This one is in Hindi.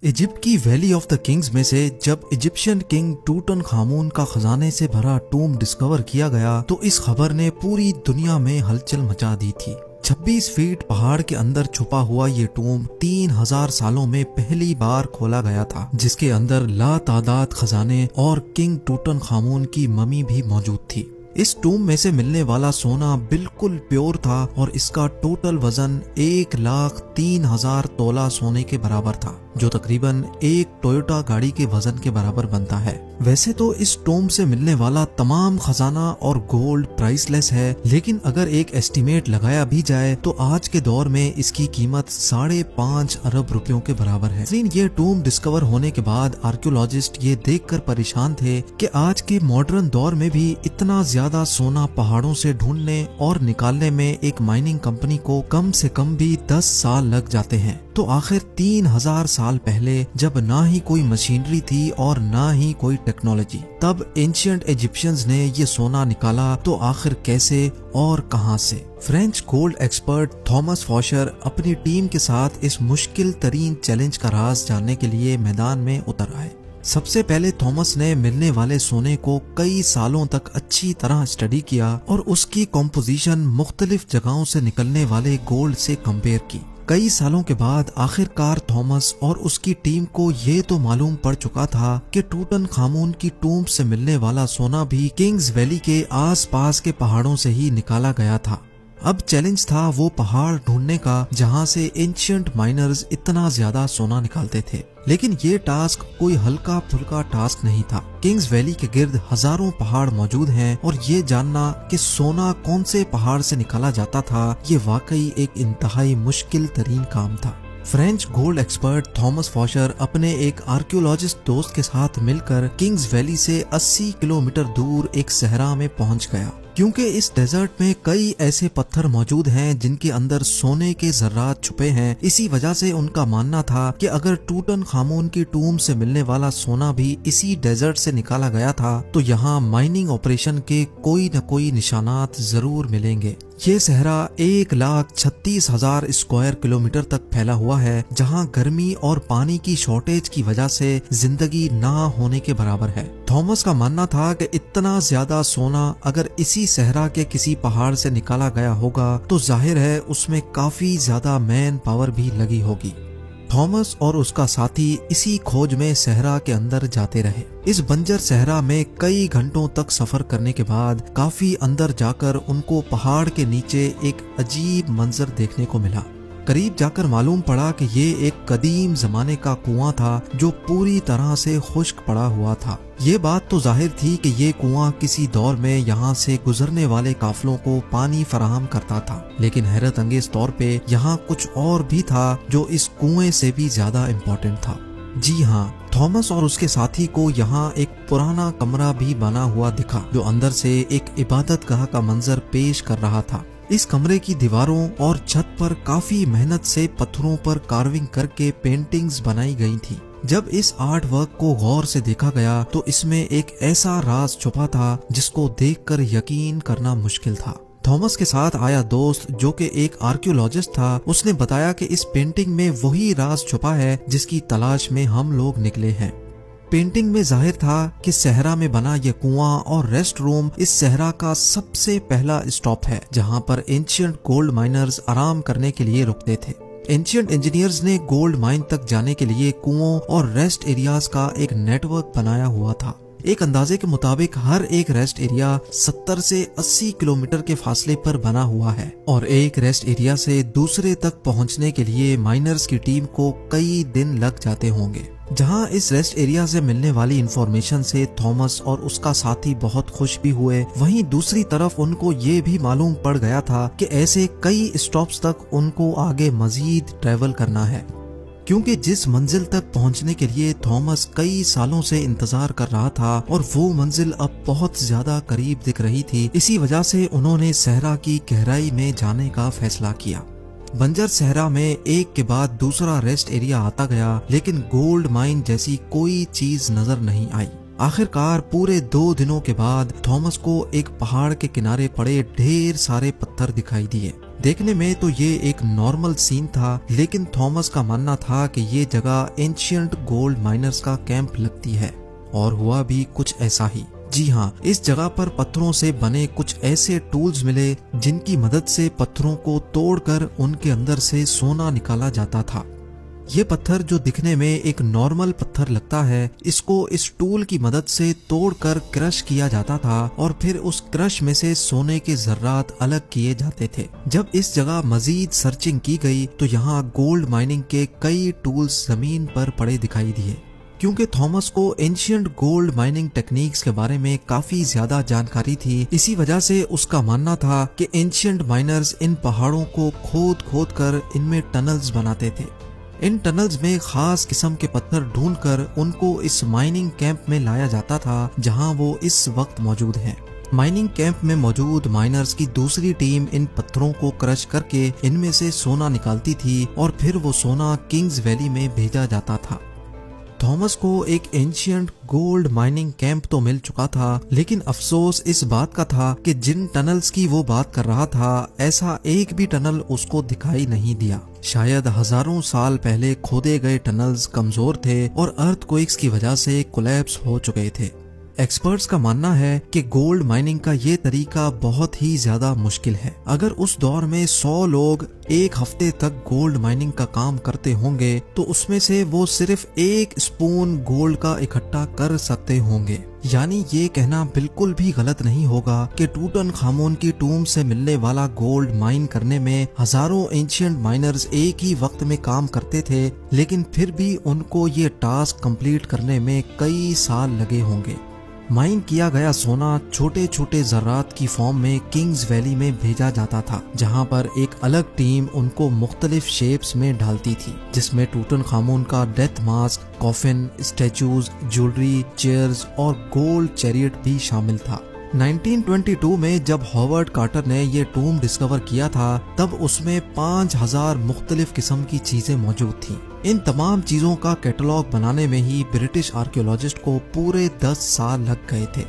इजिप्ट की वैली ऑफ द किंग्स में से जब इजिप्शियन किंग टूटनखामुन का खजाने से भरा टूम डिस्कवर किया गया तो इस खबर ने पूरी दुनिया में हलचल मचा दी थी। 26 फीट पहाड़ के अंदर छुपा हुआ ये टूम 3000 सालों में पहली बार खोला गया था, जिसके अंदर लातादाद खजाने और किंग टूटनखामुन की ममी भी मौजूद थी। इस टूम में से मिलने वाला सोना बिल्कुल प्योर था और इसका टोटल वजन 1,03,000 तोला सोने के बराबर था, जो तकरीबन एक टोयोटा गाड़ी के वजन के बराबर बनता है। वैसे तो इस टूम से मिलने वाला तमाम खजाना और गोल्ड प्राइसलेस है, लेकिन अगर एक एस्टिमेट लगाया भी जाए तो आज के दौर में इसकी कीमत 5.5 अरब रुपयों के बराबर है। लेकिन ये टूम डिस्कवर होने के बाद आर्कियोलॉजिस्ट ये देखकर परेशान थे कि आज के मॉडर्न दौर में भी इतना ज्यादा सोना पहाड़ों से ढूंढने और निकालने में एक माइनिंग कंपनी को कम से कम भी 10 साल लग जाते हैं। तो आखिर 3000 साल पहले, जब ना ही कोई मशीनरी थी और ना ही कोई टेक्नोलॉजी, तब एंशिएंट इजिप्शियंस ने ये सोना निकाला तो आखिर कैसे और कहां से? फ्रेंच गोल्ड एक्सपर्ट थॉमस फॉशर अपनी टीम के साथ इस मुश्किल तरीन चैलेंज का राज जानने के लिए मैदान में उतर आए। सबसे पहले थॉमस ने मिलने वाले सोने को कई सालों तक अच्छी तरह स्टडी किया और उसकी कॉम्पोजिशन मुख्तलिफ जगहों से निकलने वाले गोल्ड से कंपेयर की। कई सालों के बाद आखिरकार थॉमस और उसकी टीम को ये तो मालूम पड़ चुका था कि टूटनखामुन की टूम से मिलने वाला सोना भी किंग्स वैली के आसपास के पहाड़ों से ही निकाला गया था। अब चैलेंज था वो पहाड़ ढूंढने का जहां से एंशिएंट माइनर्स इतना ज्यादा सोना निकालते थे। लेकिन ये टास्क कोई हल्का फुल्का टास्क नहीं था। किंग्स वैली के गिर्द हजारों पहाड़ मौजूद हैं और ये जानना कि सोना कौन से पहाड़ से निकाला जाता था, ये वाकई एक इंतहाई मुश्किल तरीन काम था। फ्रेंच गोल्ड एक्सपर्ट थॉमस फॉशर अपने एक आर्कियोलॉजिस्ट दोस्त के साथ मिलकर किंग्स वैली से 80 किलोमीटर दूर एक सहरा में पहुंच गया, क्योंकि इस डेजर्ट में कई ऐसे पत्थर मौजूद हैं जिनके अंदर सोने के जर्रात छुपे हैं। इसी वजह से उनका मानना था कि अगर टूटनखामुन की टूम से मिलने वाला सोना भी इसी डेजर्ट से निकाला गया था तो यहाँ माइनिंग ऑपरेशन के कोई न कोई निशानात जरूर मिलेंगे। ये सहरा 1,36,000 स्क्वायर किलोमीटर तक फैला हुआ है, जहाँ गर्मी और पानी की शॉर्टेज की वजह से जिंदगी ना होने के बराबर है। थॉमस का मानना था कि इतना ज्यादा सोना अगर इसी सहरा के किसी पहाड़ से निकाला गया होगा तो जाहिर है उसमें काफी ज्यादा मैन पावर भी लगी होगी। थॉमस और उसका साथी इसी खोज में सहरा के अंदर जाते रहे। इस बंजर सहरा में कई घंटों तक सफर करने के बाद काफी अंदर जाकर उनको पहाड़ के नीचे एक अजीब मंजर देखने को मिला। करीब जाकर मालूम पड़ा कि ये एक कदीम जमाने का कुआं था जो पूरी तरह से खुश्क पड़ा हुआ था। ये बात तो जाहिर थी कि ये कुआं किसी दौर में यहाँ से गुजरने वाले काफिलों को पानी फराहम करता था, लेकिन हैरत अंगेज तौर पे यहाँ कुछ और भी था जो इस कुएं से भी ज्यादा इम्पोर्टेंट था। जी हाँ, थॉमस और उसके साथी को यहाँ एक पुराना कमरा भी बना हुआ दिखा जो अंदर से एक इबादतगाह का मंजर पेश कर रहा था। इस कमरे की दीवारों और छत पर काफी मेहनत से पत्थरों पर कार्विंग करके पेंटिंग्स बनाई गई थी। जब इस आर्ट वर्क को गौर से देखा गया तो इसमें एक ऐसा राज छुपा था जिसको देखकर यकीन करना मुश्किल था। थॉमस के साथ आया दोस्त जो कि एक आर्कियोलॉजिस्ट था, उसने बताया कि इस पेंटिंग में वही राज छुपा है जिसकी तलाश में हम लोग निकले हैं। पेंटिंग में जाहिर था कि सहरा में बना ये कुआं और रेस्ट रूम इस सहरा का सबसे पहला स्टॉप है, जहां पर एंशिएंट गोल्ड माइनर्स आराम करने के लिए रुकते थे। एंशिएंट इंजीनियर्स ने गोल्ड माइन तक जाने के लिए कुओं और रेस्ट एरियाज का एक नेटवर्क बनाया हुआ था। एक अंदाजे के मुताबिक हर एक रेस्ट एरिया 70 से 80 किलोमीटर के फासले पर बना हुआ है और एक रेस्ट एरिया से दूसरे तक पहुंचने के लिए माइनर्स की टीम को कई दिन लग जाते होंगे। जहां इस रेस्ट एरिया से मिलने वाली इंफॉर्मेशन से थॉमस और उसका साथी बहुत खुश भी हुए, वहीं दूसरी तरफ उनको ये भी मालूम पड़ गया था कि ऐसे कई स्टॉप्स तक उनको आगे मजीद ट्रेवल करना है, क्योंकि जिस मंजिल तक पहुंचने के लिए थॉमस कई सालों से इंतजार कर रहा था और वो मंजिल अब बहुत ज्यादा करीब दिख रही थी। इसी वजह से उन्होंने सहरा की गहराई में जाने का फैसला किया। बंजर सहरा में एक के बाद दूसरा रेस्ट एरिया आता गया, लेकिन गोल्ड माइन जैसी कोई चीज नजर नहीं आई। आखिरकार पूरे 2 दिनों के बाद थॉमस को एक पहाड़ के किनारे पड़े ढेर सारे पत्थर दिखाई दिए। देखने में तो ये एक नॉर्मल सीन था, लेकिन थॉमस का मानना था कि ये जगह एंशियंट गोल्ड माइनर्स का कैंप लगती है। और हुआ भी कुछ ऐसा ही। जी हाँ, इस जगह पर पत्थरों से बने कुछ ऐसे टूल्स मिले जिनकी मदद से पत्थरों को तोड़कर उनके अंदर से सोना निकाला जाता था। ये पत्थर जो दिखने में एक नॉर्मल पत्थर लगता है, इसको इस टूल की मदद से तोड़कर क्रश किया जाता था और फिर उस क्रश में से सोने के जर्रात अलग किए जाते थे। जब इस जगह मजीद सर्चिंग की गई तो यहाँ गोल्ड माइनिंग के कई टूल्स जमीन पर पड़े दिखाई दिए। क्योंकि थॉमस को एंशियंट गोल्ड माइनिंग टेक्निक्स के बारे में काफी ज्यादा जानकारी थी, इसी वजह से उसका मानना था कि एंशियंट माइनर्स इन पहाड़ों को खोद खोद कर इनमें टनल्स बनाते थे। इन टनल्स में खास किस्म के पत्थर ढूंढकर उनको इस माइनिंग कैंप में लाया जाता था, जहां वो इस वक्त मौजूद हैं। माइनिंग कैंप में मौजूद माइनर्स की दूसरी टीम इन पत्थरों को क्रश करके इनमें से सोना निकालती थी और फिर वो सोना किंग्स वैली में भेजा जाता था। थॉमस को एक एंशियंट गोल्ड माइनिंग कैंप तो मिल चुका था, लेकिन अफसोस इस बात का था कि जिन टनल्स की वो बात कर रहा था, ऐसा एक भी टनल उसको दिखाई नहीं दिया। शायद हजारों साल पहले खोदे गए टनल्स कमजोर थे और अर्थक्वेक्स की वजह से कोलैप्स हो चुके थे। एक्सपर्ट्स का मानना है कि गोल्ड माइनिंग का ये तरीका बहुत ही ज्यादा मुश्किल है। अगर उस दौर में 100 लोग एक हफ्ते तक गोल्ड माइनिंग का काम करते होंगे तो उसमें से वो सिर्फ 1 स्पून गोल्ड का इकट्ठा कर सकते होंगे। यानी ये कहना बिल्कुल भी गलत नहीं होगा कि टूटनखामुन की टूम से मिलने वाला गोल्ड माइन करने में हजारों एंशियंट माइनर्स एक ही वक्त में काम करते थे, लेकिन फिर भी उनको ये टास्क कंप्लीट करने में कई साल लगे होंगे। माइन किया गया सोना छोटे छोटे जर्रात की फॉर्म में किंग्स वैली में भेजा जाता था, जहां पर एक अलग टीम उनको मुख्तलिफ शेप्स में डालती थी, जिसमें टूटनखामुन का death mask, coffin, statues, jewellery, chairs और गोल्ड चैरियट भी शामिल था। 1922 में जब हॉवर्ड कार्टर ने ये टूम डिस्कवर किया था, तब उसमें 5000 मुख्तलिफ किस्म की चीजें मौजूद थीं। इन तमाम चीजों का कैटलॉग बनाने में ही ब्रिटिश आर्कियोलॉजिस्ट को पूरे 10 साल लग गए थे।